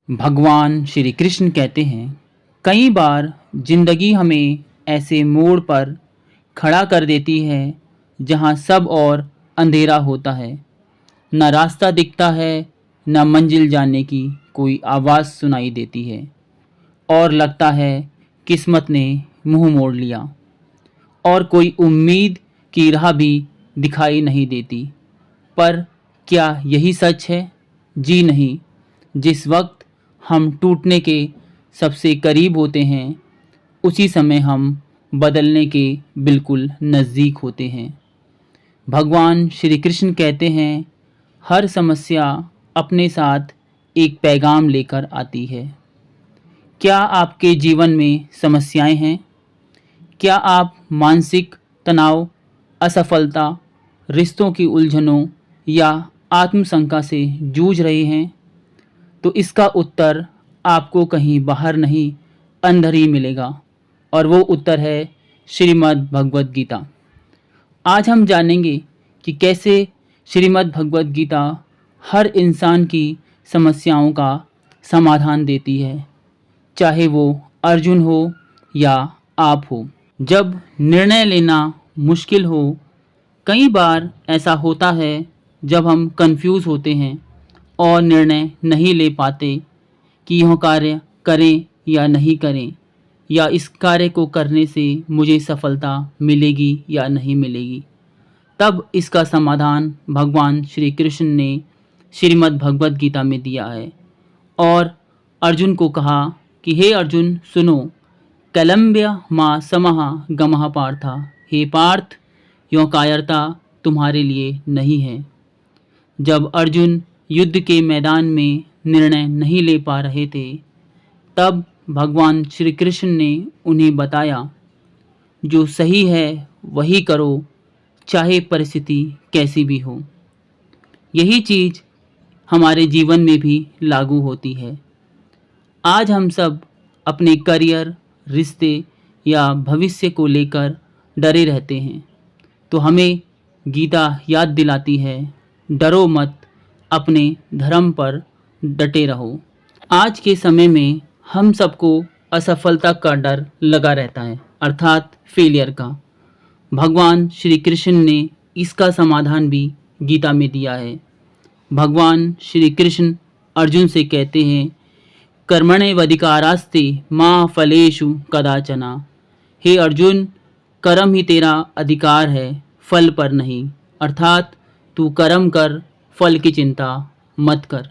भगवान श्री कृष्ण कहते हैं, कई बार जिंदगी हमें ऐसे मोड़ पर खड़ा कर देती है जहां सब और अंधेरा होता है। न रास्ता दिखता है, न मंजिल जाने की कोई आवाज़ सुनाई देती है और लगता है किस्मत ने मुंह मोड़ लिया। और कोई उम्मीद की राह भी दिखाई नहीं देती। पर क्या यही सच है? जी नहीं। जिस वक्त हम टूटने के सबसे करीब होते हैं, उसी समय हम बदलने के बिल्कुल नज़दीक होते हैं। भगवान श्री कृष्ण कहते हैं, हर समस्या अपने साथ एक पैगाम लेकर आती है। क्या आपके जीवन में समस्याएं हैं? क्या आप मानसिक तनाव, असफलता, रिश्तों की उलझनों या आत्मशंका से जूझ रहे हैं? तो इसका उत्तर आपको कहीं बाहर नहीं, अंदर ही मिलेगा। और वो उत्तर है श्रीमद् भगवद गीता। आज हम जानेंगे कि कैसे श्रीमद् भगवद गीता हर इंसान की समस्याओं का समाधान देती है, चाहे वो अर्जुन हो या आप हो। जब निर्णय लेना मुश्किल हो, कई बार ऐसा होता है जब हम कंफ्यूज होते हैं और निर्णय नहीं ले पाते कि यह कार्य करें या नहीं करें, या इस कार्य को करने से मुझे सफलता मिलेगी या नहीं मिलेगी। तब इसका समाधान भगवान श्री कृष्ण ने श्रीमद् भगवद गीता में दिया है और अर्जुन को कहा कि हे अर्जुन सुनो, कलम्ब्य माँ समः गमः पार्था। हे पार्थ, यों कायरता तुम्हारे लिए नहीं है। जब अर्जुन युद्ध के मैदान में निर्णय नहीं ले पा रहे थे, तब भगवान श्री कृष्ण ने उन्हें बताया, जो सही है वही करो, चाहे परिस्थिति कैसी भी हो। यही चीज़ हमारे जीवन में भी लागू होती है। आज हम सब अपने करियर, रिश्ते या भविष्य को लेकर डरे रहते हैं, तो हमें गीता याद दिलाती है, डरो मत, अपने धर्म पर डटे रहो। आज के समय में हम सबको असफलता का डर लगा रहता है, अर्थात फेलियर का। भगवान श्री कृष्ण ने इसका समाधान भी गीता में दिया है। भगवान श्री कृष्ण अर्जुन से कहते हैं, कर्मण्येवाधिकारस्ते मा फलेषु कदाचन। हे अर्जुन, कर्म ही तेरा अधिकार है, फल पर नहीं। अर्थात तू कर्म कर, फल की चिंता मत कर।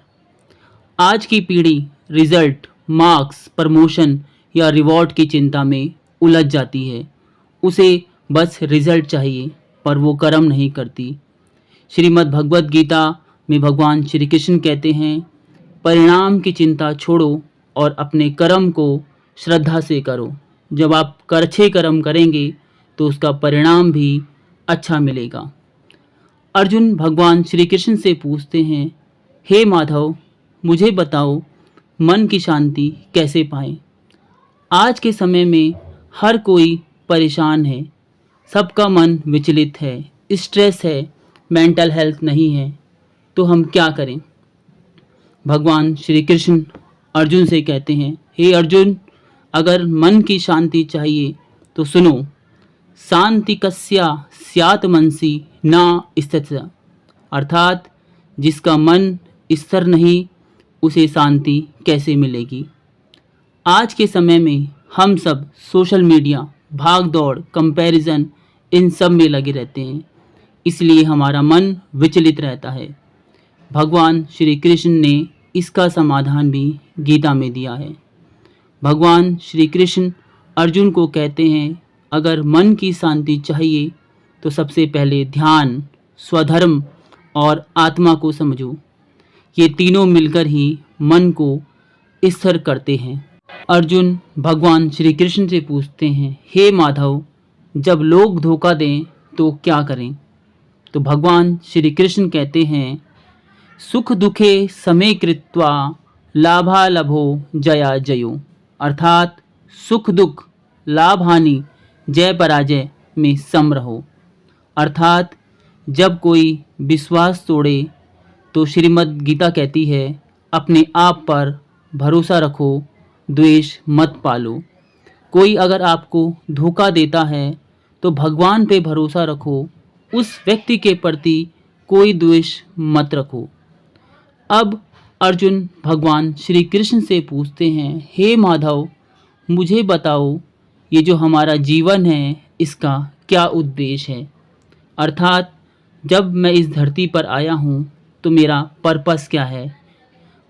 आज की पीढ़ी रिजल्ट, मार्क्स, प्रमोशन या रिवॉर्ड की चिंता में उलझ जाती है। उसे बस रिजल्ट चाहिए, पर वो कर्म नहीं करती। श्रीमद् भगवद गीता में भगवान श्री कृष्ण कहते हैं, परिणाम की चिंता छोड़ो और अपने कर्म को श्रद्धा से करो। जब आप अच्छे कर्म करेंगे तो उसका परिणाम भी अच्छा मिलेगा। अर्जुन भगवान श्री कृष्ण से पूछते हैं, हे माधव, मुझे बताओ मन की शांति कैसे पाएं। आज के समय में हर कोई परेशान है, सबका मन विचलित है, स्ट्रेस है, मेंटल हेल्थ नहीं है, तो हम क्या करें। भगवान श्री कृष्ण अर्जुन से कहते हैं, हे अर्जुन, अगर मन की शांति चाहिए तो सुनो, शांति कस्या स्यात् मनसि न स्थितः। अर्थात जिसका मन स्थिर नहीं, उसे शांति कैसे मिलेगी। आज के समय में हम सब सोशल मीडिया, भाग दौड़, कंपैरिजन, इन सब में लगे रहते हैं, इसलिए हमारा मन विचलित रहता है। भगवान श्री कृष्ण ने इसका समाधान भी गीता में दिया है। भगवान श्री कृष्ण अर्जुन को कहते हैं, अगर मन की शांति चाहिए तो सबसे पहले ध्यान, स्वधर्म और आत्मा को समझो। ये तीनों मिलकर ही मन को स्थिर करते हैं। अर्जुन भगवान श्री कृष्ण से पूछते हैं, हे माधव, जब लोग धोखा दें तो क्या करें। तो भगवान श्री कृष्ण कहते हैं, सुख दुखे समे कृत्वा लाभालभो जया जयो। अर्थात सुख दुख, लाभ हानि, जय पराजय में सम रहो। अर्थात जब कोई विश्वास तोड़े तो श्रीमद् गीता कहती है, अपने आप पर भरोसा रखो, द्वेष मत पालो। कोई अगर आपको धोखा देता है तो भगवान पे भरोसा रखो, उस व्यक्ति के प्रति कोई द्वेष मत रखो। अब अर्जुन भगवान श्री कृष्ण से पूछते हैं, हे माधव, मुझे बताओ ये जो हमारा जीवन है इसका क्या उद्देश्य है? अर्थात जब मैं इस धरती पर आया हूँ तो मेरा पर्पस क्या है?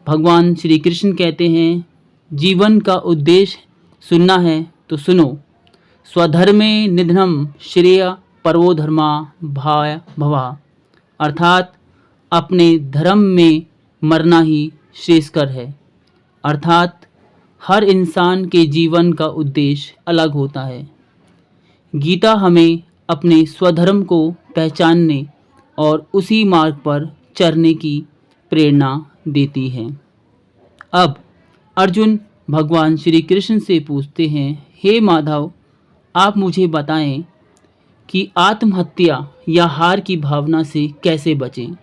भगवान श्री कृष्ण कहते हैं, जीवन का उद्देश्य सुनना है तो सुनो। स्वधर्मे निधनम श्रेय परवो धर्मा भाय भवा। अर्थात अपने धर्म में मरना ही श्रेयस्कर है। अर्थात हर इंसान के जीवन का उद्देश्य अलग होता है। गीता हमें अपने स्वधर्म को पहचानने और उसी मार्ग पर चलने की प्रेरणा देती है। अब अर्जुन भगवान श्री कृष्ण से पूछते हैं, हे माधव, आप मुझे बताएं कि आत्महत्या या हार की भावना से कैसे बचें?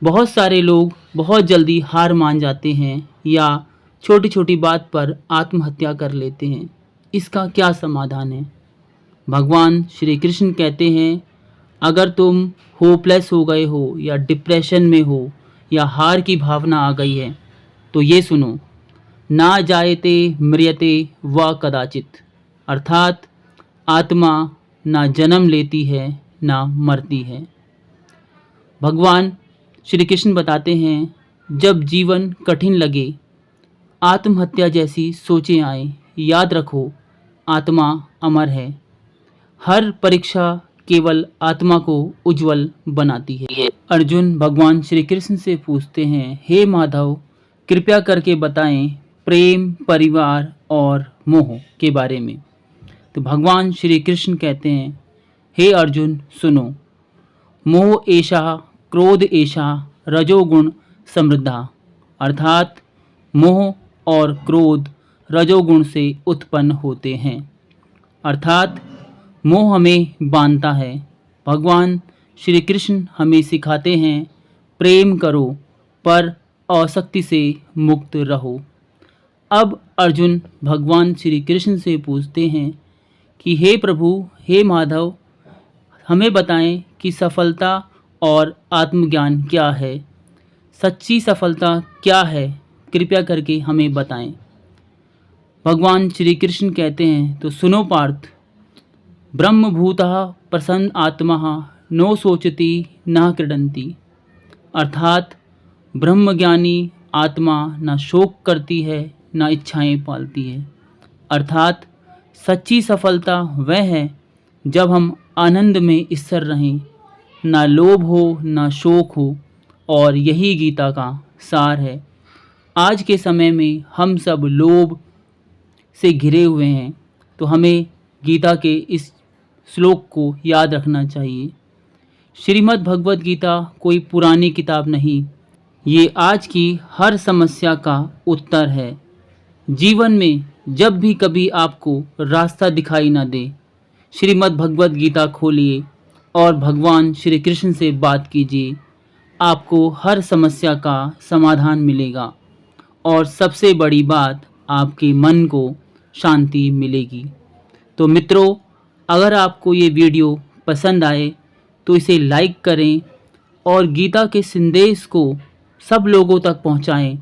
बहुत सारे लोग बहुत जल्दी हार मान जाते हैं या छोटी छोटी बात पर आत्महत्या कर लेते हैं। इसका क्या समाधान है? भगवान श्री कृष्ण कहते हैं, अगर तुम होपलेस हो गए हो या डिप्रेशन में हो या हार की भावना आ गई है तो ये सुनो, ना जायते म्रियते व कदाचित। अर्थात आत्मा ना जन्म लेती है ना मरती है। भगवान श्री कृष्ण बताते हैं, जब जीवन कठिन लगे, आत्महत्या जैसी सोचें आए, याद रखो आत्मा अमर है। हर परीक्षा केवल आत्मा को उज्जवल बनाती है। अर्जुन भगवान श्री कृष्ण से पूछते हैं, हे माधव, कृपया करके बताएं प्रेम, परिवार और मोह के बारे में। तो भगवान श्री कृष्ण कहते हैं, हे अर्जुन सुनो, मोह एषा क्रोध एषा रजोगुण समृद्धा। अर्थात मोह और क्रोध रजोगुण से उत्पन्न होते हैं। अर्थात मोह हमें बांधता है। भगवान श्री कृष्ण हमें सिखाते हैं, प्रेम करो पर आसक्ति से मुक्त रहो। अब अर्जुन भगवान श्री कृष्ण से पूछते हैं कि हे प्रभु, हे माधव, हमें बताएं कि सफलता और आत्मज्ञान क्या है? सच्ची सफलता क्या है? कृपया करके हमें बताएं। भगवान श्री कृष्ण कहते हैं, तो सुनो पार्थ, ब्रह्मभूतः प्रसन्न आत्मा नो सोचती न क्रीडन्ति। अर्थात ब्रह्मज्ञानी आत्मा न शोक करती है न इच्छाएं पालती है। अर्थात सच्ची सफलता वह है जब हम आनंद में स्थिर रहें, ना लोभ हो ना शोक हो, और यही गीता का सार है। आज के समय में हम सब लोभ से घिरे हुए हैं, तो हमें गीता के इस श्लोक को याद रखना चाहिए। श्रीमद् भगवत गीता कोई पुरानी किताब नहीं, ये आज की हर समस्या का उत्तर है। जीवन में जब भी कभी आपको रास्ता दिखाई ना दे, श्रीमद् भगवत गीता खोलिए और भगवान श्री कृष्ण से बात कीजिए। आपको हर समस्या का समाधान मिलेगा और सबसे बड़ी बात, आपके मन को शांति मिलेगी। तो मित्रों, अगर आपको ये वीडियो पसंद आए तो इसे लाइक करें और गीता के संदेश को सब लोगों तक पहुंचाएं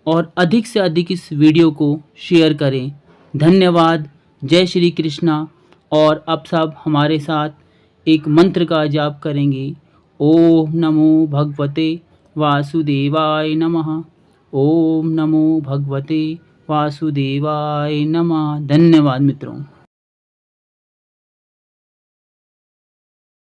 और अधिक से अधिक इस वीडियो को शेयर करें। धन्यवाद। जय श्री कृष्णा। और अब सब हमारे साथ एक मंत्र का जाप करेंगे। ओम नमो भगवते वासुदेवाय नमः। ओम नमो भगवते वासुदेवाय नमः। धन्यवाद मित्रों।